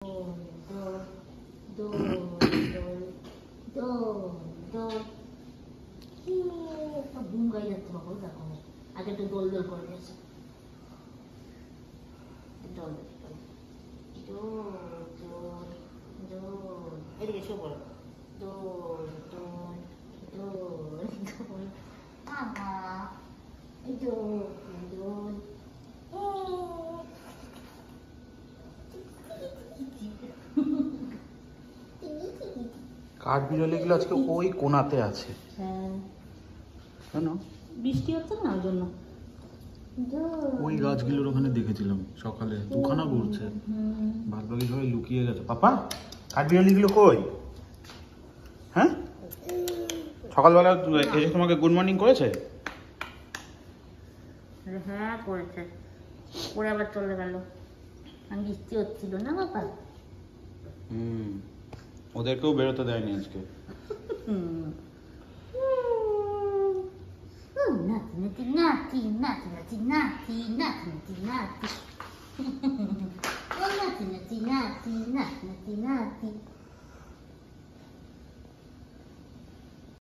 দোল একটা ঘুম গাই যাচ্ছে বাবু, দেখো আগে একটু দোল দোল করে দিয়েছে। দোল দোল দোল দোল, এদিকে শো করো। দোল দোল দোল দোল, মামা এই দোল দোল। কাঠবিড়ালিগুলো আজকে ওই কোণাতে আছে। হ্যাঁ, কেন? বৃষ্টি হচ্ছে না ওই জন্য। ওই গাছগুলোর ওখানে দেখেছিলাম সকালে, দুখানা ঘুরছে, বাদ বাকি সবাই লুকিয়ে গেছে। পাপা, কাঠবিড়ালিগুলো কই? হ্যাঁ, সকালবেলা এসে তোমাকে গুড মর্নিং করেছে? হ্যাঁ করেছে, ওরা আবার চলে গেল। আমি বৃষ্টি হচ্ছিল না বাবা। ওদেরকেও বেরোতে দেয়নি আজকে। নাতি নাতি নাতি নাতি নাতি নাতি নাতি নাতি নাতি নাতি নাতি নাতি নাতি নাতি।